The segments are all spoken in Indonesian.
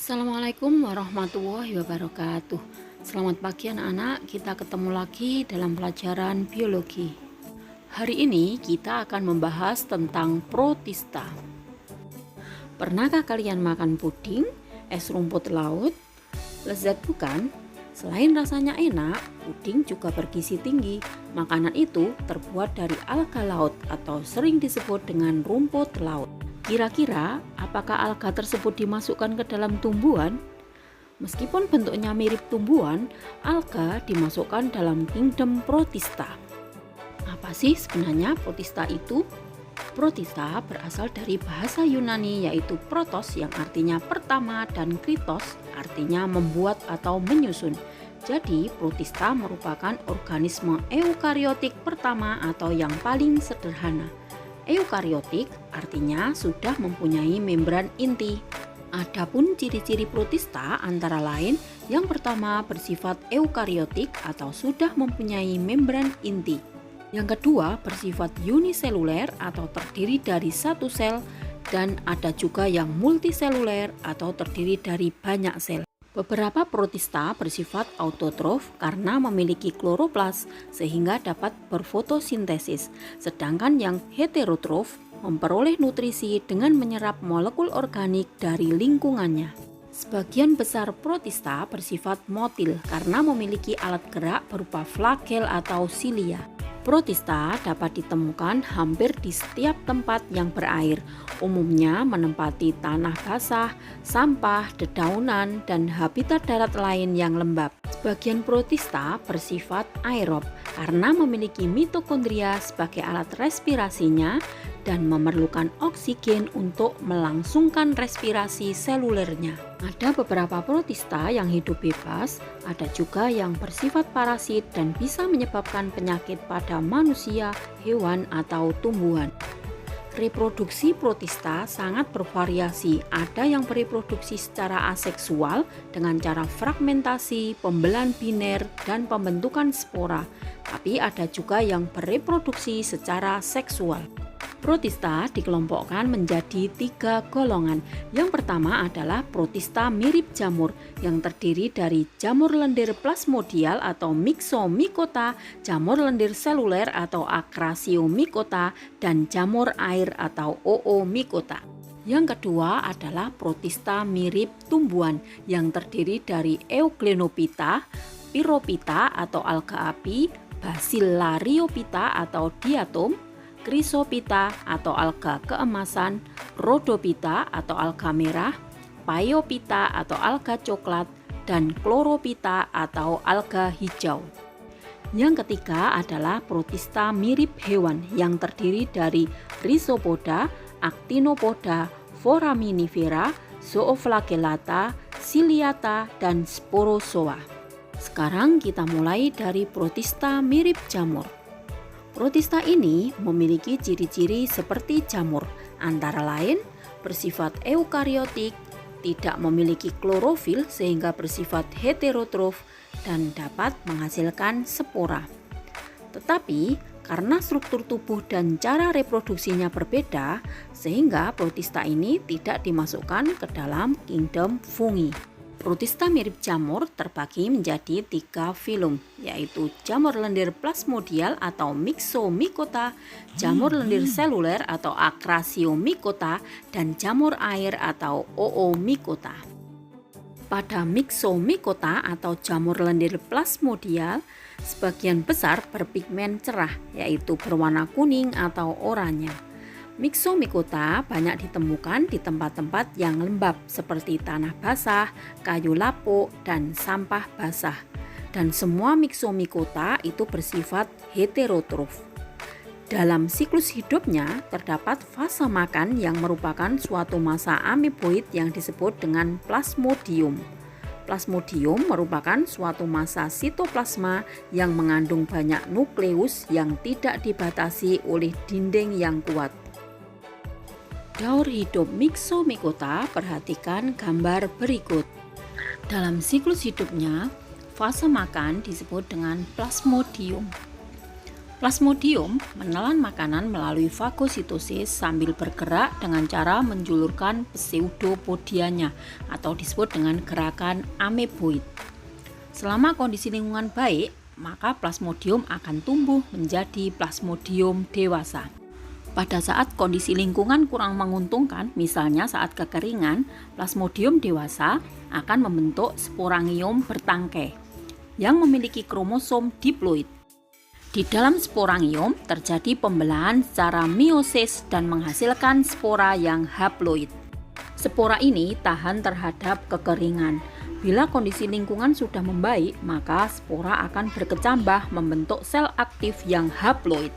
Assalamualaikum warahmatullahi wabarakatuh. Selamat pagi anak-anak, kita ketemu lagi dalam pelajaran biologi. Hari ini kita akan membahas tentang protista. Pernahkah kalian makan puding, es rumput laut? Lezat bukan? Selain rasanya enak, puding juga bergizi tinggi. Makanan itu terbuat dari alga laut atau sering disebut dengan rumput laut. Kira-kira apakah alga tersebut dimasukkan ke dalam tumbuhan? Meskipun bentuknya mirip tumbuhan, alga dimasukkan dalam kingdom protista. Apa sih sebenarnya protista itu? Protista berasal dari bahasa Yunani yaitu protos yang artinya pertama dan kritos artinya membuat atau menyusun. Jadi protista merupakan organisme eukariotik pertama atau yang paling sederhana. Eukariotik artinya sudah mempunyai membran inti. Adapun ciri-ciri protista antara lain yang pertama bersifat eukariotik atau sudah mempunyai membran inti. Yang kedua bersifat uniseluler atau terdiri dari satu sel dan ada juga yang multiseluler atau terdiri dari banyak sel. Beberapa protista bersifat autotrof karena memiliki kloroplas sehingga dapat berfotosintesis, sedangkan yang heterotrof memperoleh nutrisi dengan menyerap molekul organik dari lingkungannya. Sebagian besar protista bersifat motil karena memiliki alat gerak berupa flagel atau silia. Protista dapat ditemukan hampir di setiap tempat yang berair, umumnya menempati tanah basah, sampah, dedaunan, dan habitat darat lain yang lembab. Sebagian protista bersifat aerob karena memiliki mitokondria sebagai alat respirasinya dan memerlukan oksigen untuk melangsungkan respirasi selulernya. Ada beberapa protista yang hidup bebas, ada juga yang bersifat parasit dan bisa menyebabkan penyakit pada manusia, hewan, atau tumbuhan. Reproduksi protista sangat bervariasi. Ada yang bereproduksi secara aseksual dengan cara fragmentasi, pembelahan biner, dan pembentukan spora. Tapi ada juga yang bereproduksi secara seksual. Protista dikelompokkan menjadi 3 golongan. Yang pertama adalah protista mirip jamur yang terdiri dari jamur lendir plasmodial atau myxomycota, jamur lendir seluler atau acrasiomycota, dan jamur air atau oomycota. Yang kedua adalah protista mirip tumbuhan yang terdiri dari Euglenophyta, Pyrophyta atau alga api, Bacillariophyta atau diatom, Chrysophyta atau alga keemasan, Rhodophyta atau alga merah, Phaeophyta atau alga coklat, dan Chlorophyta atau alga hijau. Yang ketiga adalah protista mirip hewan yang terdiri dari Rhizopoda, Actinopoda, Foraminifera, Zooflagellata, Ciliata, dan Sporozoa. Sekarang kita mulai dari protista mirip jamur. Protista ini memiliki ciri-ciri seperti jamur, antara lain bersifat eukariotik, tidak memiliki klorofil sehingga bersifat heterotrof, dan dapat menghasilkan spora. Tetapi karena struktur tubuh dan cara reproduksinya berbeda, sehingga protista ini tidak dimasukkan ke dalam kingdom fungi. Protista mirip jamur terbagi menjadi 3 filum, yaitu jamur lendir plasmodial atau myxomycota, jamur lendir seluler atau acrasiomycota, dan jamur air atau oomycota. Pada myxomycota atau jamur lendir plasmodial, sebagian besar berpigmen cerah, yaitu berwarna kuning atau oranye. Myxomycota banyak ditemukan di tempat-tempat yang lembab seperti tanah basah, kayu lapuk, dan sampah basah. Dan semua Myxomycota itu bersifat heterotrof. Dalam siklus hidupnya terdapat fase makan yang merupakan suatu masa ameboid yang disebut dengan plasmodium. Plasmodium merupakan suatu masa sitoplasma yang mengandung banyak nukleus yang tidak dibatasi oleh dinding yang kuat. Daur hidup Myxomycota, perhatikan gambar berikut. Dalam siklus hidupnya, fase makan disebut dengan plasmodium. Plasmodium menelan makanan melalui fagositosis sambil bergerak dengan cara menjulurkan pseudopodianya atau disebut dengan gerakan ameboid. Selama kondisi lingkungan baik, maka Plasmodium akan tumbuh menjadi Plasmodium dewasa. Pada saat kondisi lingkungan kurang menguntungkan, misalnya saat kekeringan, Plasmodium dewasa akan membentuk sporangium bertangkai yang memiliki kromosom diploid. Di dalam sporangium terjadi pembelahan secara meiosis dan menghasilkan spora yang haploid. Spora ini tahan terhadap kekeringan. Bila kondisi lingkungan sudah membaik, maka spora akan berkecambah membentuk sel aktif yang haploid.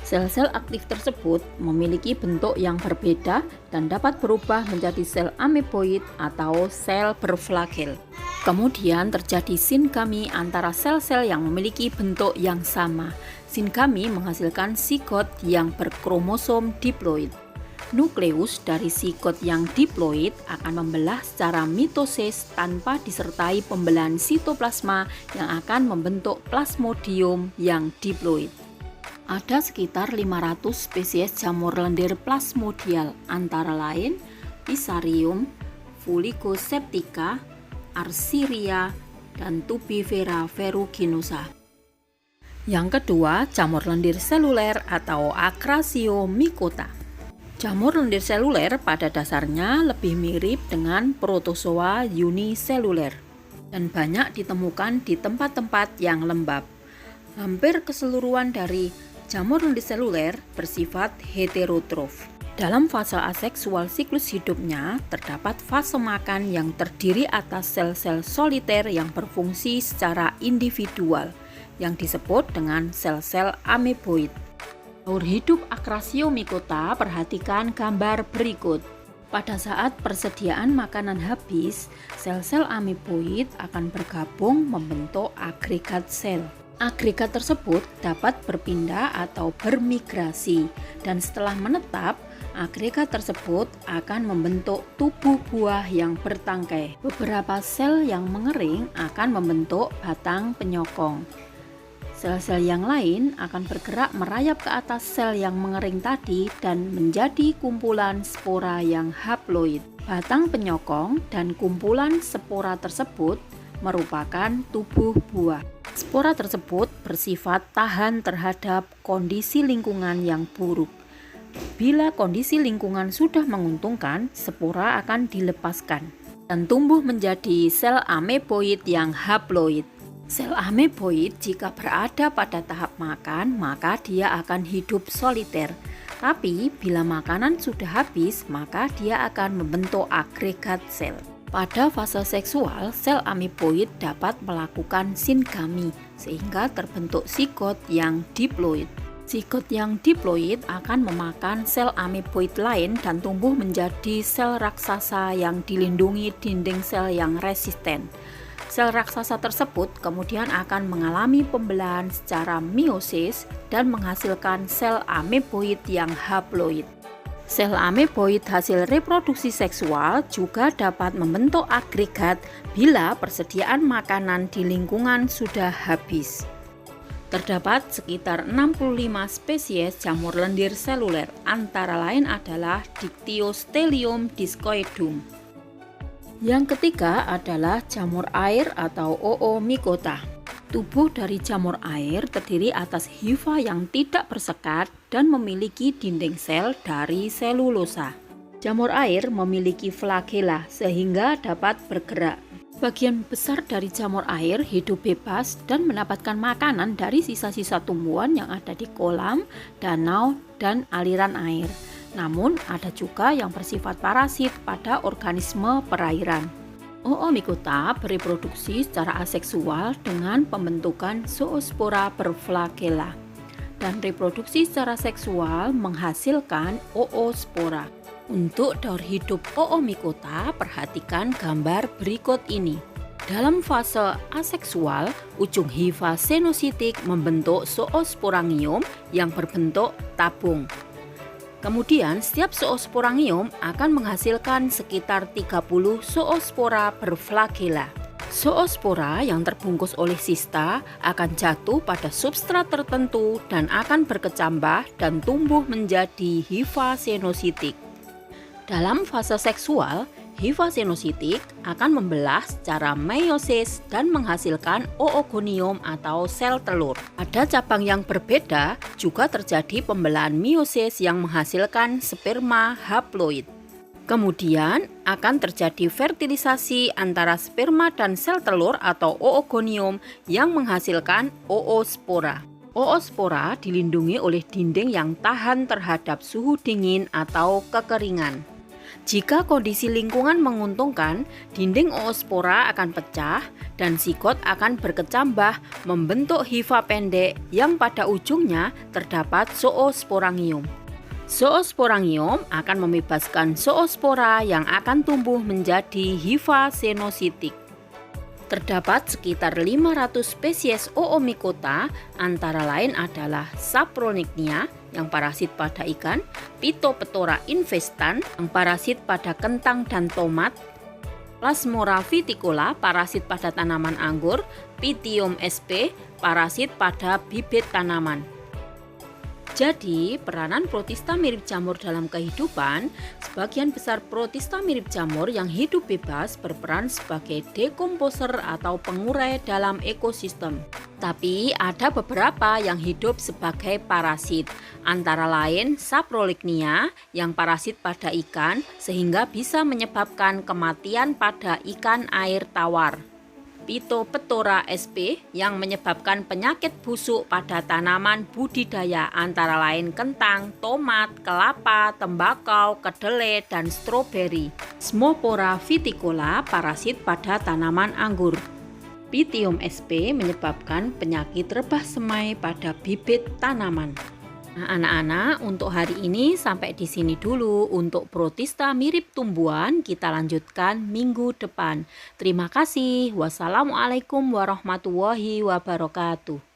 Sel-sel aktif tersebut memiliki bentuk yang berbeda dan dapat berubah menjadi sel ameboid atau sel berflagel. Kemudian terjadi singami antara sel-sel yang memiliki bentuk yang sama. Singami menghasilkan sigot yang berkromosom diploid. Nukleus dari sigot yang diploid akan membelah secara mitosis tanpa disertai pembelahan sitoplasma yang akan membentuk plasmodium yang diploid. Ada sekitar 500 spesies jamur lendir plasmodial, antara lain Pisarium, Fuligoseptica, Arsyria, dan Tubifera ferruginosa. Yang kedua, jamur lendir seluler atau Acrasiomycota. Jamur lendir seluler pada dasarnya lebih mirip dengan protozoa uniseluler dan banyak ditemukan di tempat-tempat yang lembab. Hampir keseluruhan dari jamur lendir seluler bersifat heterotrof. Dalam fase aseksual siklus hidupnya, terdapat fase makan yang terdiri atas sel-sel soliter yang berfungsi secara individual, yang disebut dengan sel-sel ameboid. Alur hidup Acrasiomycota, perhatikan gambar berikut. Pada saat persediaan makanan habis, sel-sel ameboid akan bergabung membentuk agregat sel. Agregat tersebut dapat berpindah atau bermigrasi, dan setelah menetap, agregat tersebut akan membentuk tubuh buah yang bertangkai. Beberapa sel yang mengering akan membentuk batang penyokong. Sel-sel yang lain akan bergerak merayap ke atas sel yang mengering tadi dan menjadi kumpulan spora yang haploid. Batang penyokong dan kumpulan spora tersebut merupakan tubuh buah. Spora tersebut bersifat tahan terhadap kondisi lingkungan yang buruk. Bila kondisi lingkungan sudah menguntungkan, spora akan dilepaskan dan tumbuh menjadi sel ameboid yang haploid. Sel ameboid jika berada pada tahap makan, maka dia akan hidup soliter. Tapi bila makanan sudah habis, maka dia akan membentuk agregat sel. Pada fase seksual, sel ameboid dapat melakukan singami sehingga terbentuk sigot yang diploid. Sigot yang diploid akan memakan sel ameboid lain dan tumbuh menjadi sel raksasa yang dilindungi dinding sel yang resisten. Sel raksasa tersebut kemudian akan mengalami pembelahan secara meiosis dan menghasilkan sel ameboid yang haploid. Sel ameboid hasil reproduksi seksual juga dapat membentuk agregat bila persediaan makanan di lingkungan sudah habis. Terdapat sekitar 65 spesies jamur lendir seluler, antara lain adalah Dictyostelium discoidum. Yang ketiga adalah jamur air atau Oomycota. Tubuh dari jamur air terdiri atas hifa yang tidak bersekat dan memiliki dinding sel dari selulosa. Jamur air memiliki flagela sehingga dapat bergerak. Bagian besar dari jamur air hidup bebas dan mendapatkan makanan dari sisa-sisa tumbuhan yang ada di kolam, danau, dan aliran air. Namun ada juga yang bersifat parasit pada organisme perairan. Oomycota bereproduksi secara aseksual dengan pembentukan zoospora berflagela dan reproduksi secara seksual menghasilkan oospora. Untuk daur hidup Oomycota, perhatikan gambar berikut ini. Dalam fase aseksual, ujung hifa senositik membentuk zoosporangium yang berbentuk tabung. Kemudian setiap zoosporangium akan menghasilkan sekitar 30 zoospora berflagela. Zoospora yang terbungkus oleh sista akan jatuh pada substrat tertentu dan akan berkecambah dan tumbuh menjadi hifa senositik. Dalam fase seksual, hifa senositik akan membelah secara meiosis dan menghasilkan oogonium atau sel telur. Pada cabang yang berbeda juga terjadi pembelahan meiosis yang menghasilkan sperma haploid. Kemudian akan terjadi fertilisasi antara sperma dan sel telur atau oogonium yang menghasilkan oospora. Oospora dilindungi oleh dinding yang tahan terhadap suhu dingin atau kekeringan. Jika kondisi lingkungan menguntungkan, dinding oospora akan pecah dan sigot akan berkecambah membentuk hifa pendek yang pada ujungnya terdapat zoosporangium. Zoosporangium akan membebaskan zoospora yang akan tumbuh menjadi hifa senositik. Terdapat sekitar 500 spesies Oomycota, antara lain adalah Sapronicnia yang parasit pada ikan, Phytophthora infestan yang parasit pada kentang dan tomat, Plasmora viticola parasit pada tanaman anggur, Pythium sp parasit pada bibit tanaman. Jadi, peranan protista mirip jamur dalam kehidupan, sebagian besar protista mirip jamur yang hidup bebas berperan sebagai dekomposer atau pengurai dalam ekosistem. Tapi ada beberapa yang hidup sebagai parasit, antara lain Saprolicnia yang parasit pada ikan sehingga bisa menyebabkan kematian pada ikan air tawar. Phytophthora sp yang menyebabkan penyakit busuk pada tanaman budidaya antara lain kentang, tomat, kelapa, tembakau, kedelai, dan stroberi. Smopora viticola parasit pada tanaman anggur. Pythium sp menyebabkan penyakit rebah semai pada bibit tanaman. Nah, anak-anak, untuk hari ini sampai di sini dulu. Untuk protista mirip tumbuhan, kita lanjutkan minggu depan. Terima kasih. Wassalamualaikum warahmatullahi wabarakatuh.